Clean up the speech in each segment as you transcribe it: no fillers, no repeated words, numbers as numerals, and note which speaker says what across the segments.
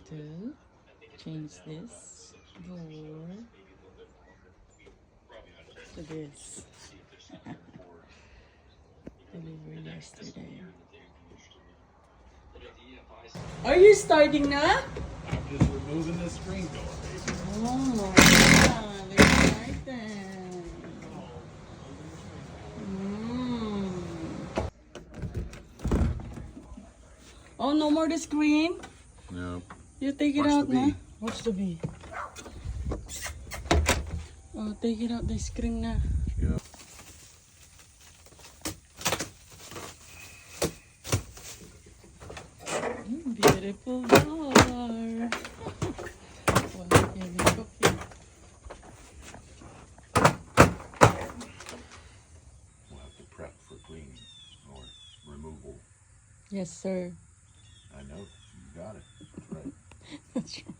Speaker 1: to change this door to this. Delivery yesterday. Are you starting na?
Speaker 2: I'm just removing the screen door.
Speaker 1: Oh my god, excited. Oh, no more the screen?
Speaker 2: No.
Speaker 1: You take it
Speaker 2: Watch
Speaker 1: out
Speaker 2: the
Speaker 1: na?
Speaker 2: bee.
Speaker 1: Watch the bee. Oh, take it out the screen na.
Speaker 2: Yeah.
Speaker 1: Beautiful door. Well, here we go.
Speaker 2: We'll have to prep for cleaning or removal.
Speaker 1: Yes, sir.
Speaker 2: I know. You got it. That's right.
Speaker 1: That's right.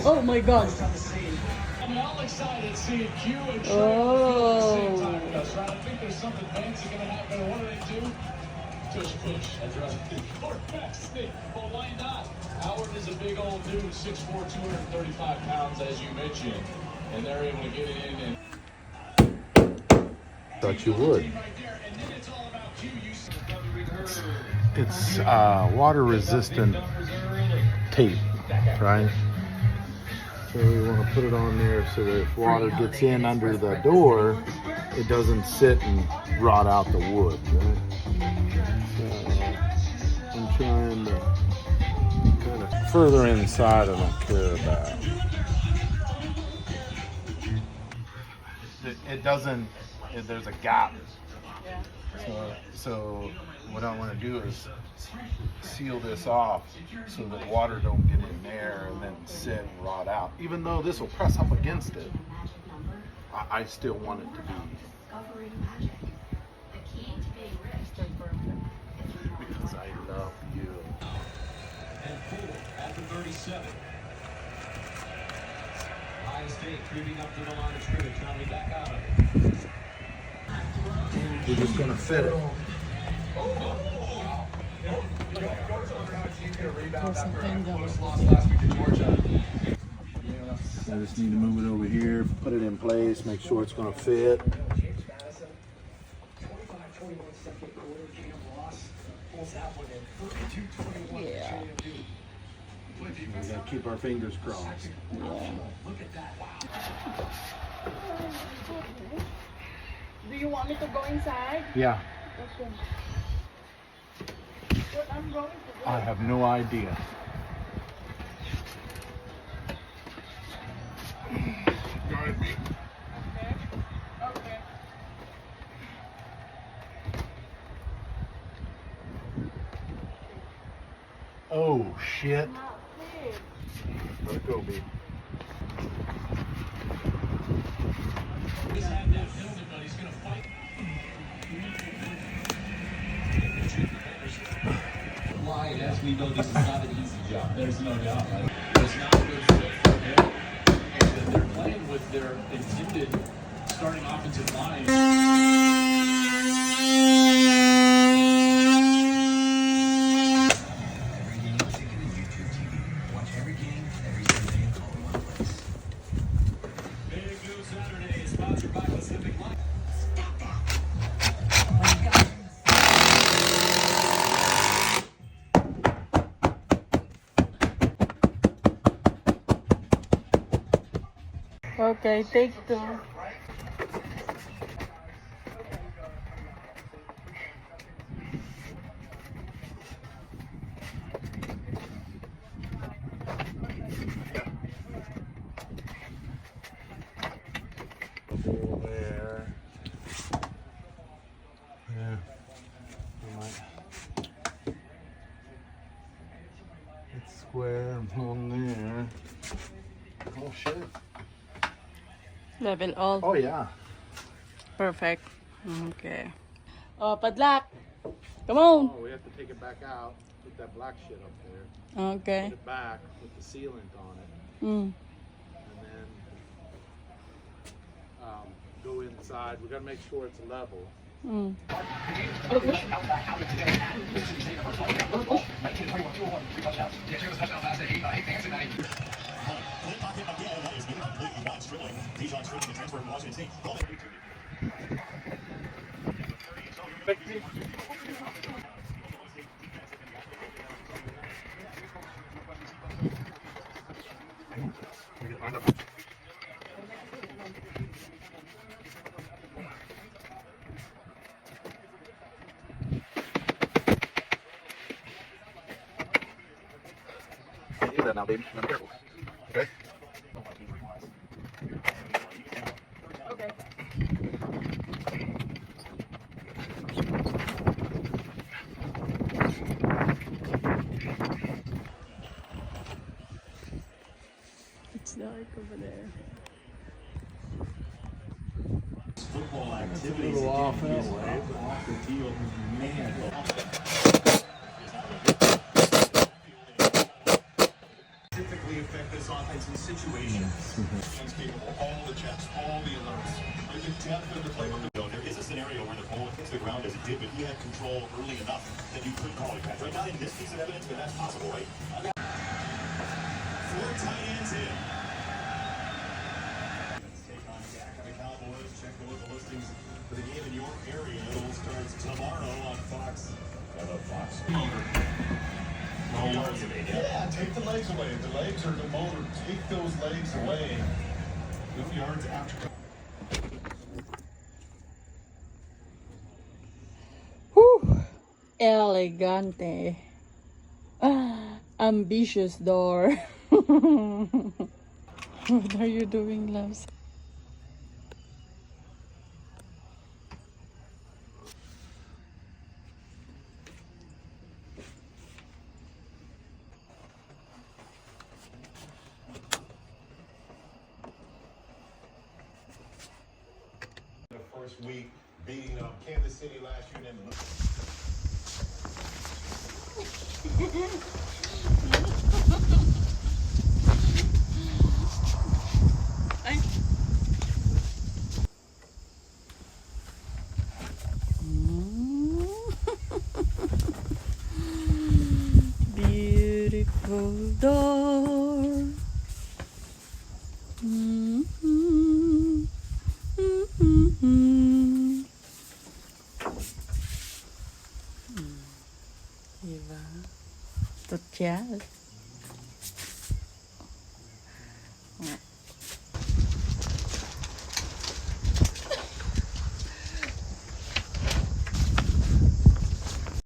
Speaker 1: Oh my god.
Speaker 3: I'm all excited seeing Q and Trey
Speaker 1: Oh.
Speaker 3: at the same time with us, right? I think there's something fancy going to happen. What do they do? Tush push. That's right. Quarterback sneak. Well, why not? Howard is a big old dude, 6'4", 235 pounds, as you mentioned. And they're able to get it in and
Speaker 2: Thought you would.
Speaker 3: right there. And then it's all about Q. You see
Speaker 2: It's water resistant tape, right? So we want to put it on there so that if water gets in under the door, it doesn't sit and rot out the wood, right? So I'm trying to kind of further inside I don't care about. It doesn't, there's a gap. So what I want to do is seal this off so that water don't get in there and then sit and rot out. Even though this will press up against it, I still want it to be. Because I love you.
Speaker 3: and four at the 37. Ohio State creeping up to the line of scrimmage, trying to be back out of it.
Speaker 2: We're just gonna fit it. I just need to move it over here, put it in place, make sure it's gonna fit.
Speaker 1: Yeah.
Speaker 2: We gotta keep our fingers crossed.
Speaker 1: Do you want me to go inside?
Speaker 2: Yeah,
Speaker 1: Okay. What I'm going to do?
Speaker 2: I have no idea. Guide me.
Speaker 1: Okay. Okay.
Speaker 2: Oh shit.
Speaker 1: Not fit.
Speaker 2: Let it go, B.
Speaker 3: He's had that penalty, but he's going to fight. Line, as we know, this is not an easy job. There's no doubt. Right? It's not a good fit for him. And that they're playing with their intended starting offensive line. Big News Saturday is sponsored by Pacific Life.
Speaker 1: Okay, take two.
Speaker 2: Over there. Yeah. We might. It's square on there. Oh shit.
Speaker 1: Level all.
Speaker 2: Oh yeah.
Speaker 1: Perfect. Okay. Oh, padlock. Come on.
Speaker 2: Oh, we have to take it back out. Put that black shit up there.
Speaker 1: Okay.
Speaker 2: Put it back with the sealant on it,
Speaker 1: Mm.
Speaker 2: and then go inside. We gotta make sure it's level.
Speaker 1: Mm.
Speaker 2: Do that now, baby. Now, be careful. Okay.
Speaker 1: Okay. It's dark over there.
Speaker 3: Football
Speaker 2: A
Speaker 3: activities
Speaker 2: little off
Speaker 3: again.
Speaker 2: that
Speaker 3: He is
Speaker 2: way.
Speaker 3: off the field. Man, typically affect this offense in situations. Hands capable, all the checks, all the alerts. There's a depth in the playbook. There is a scenario where the ball hits the ground as it did, but he had control early enough that you could call it catch. Right, not in this piece of evidence, but that's possible, right? Four tight ends in. Let's take on Dak and the Cowboys. Check the local listings for the game in your area. It all starts tomorrow on Fox. Fox. Yeah, take the legs away. The legs are the motor. Take those legs away. 2 yards after.
Speaker 1: Whew. Elegante. Ah, ambitious door. What are you doing, loves?
Speaker 3: The first week beating Kansas City last year. And then
Speaker 1: Ay. Beautiful door. Diba? Tot yan.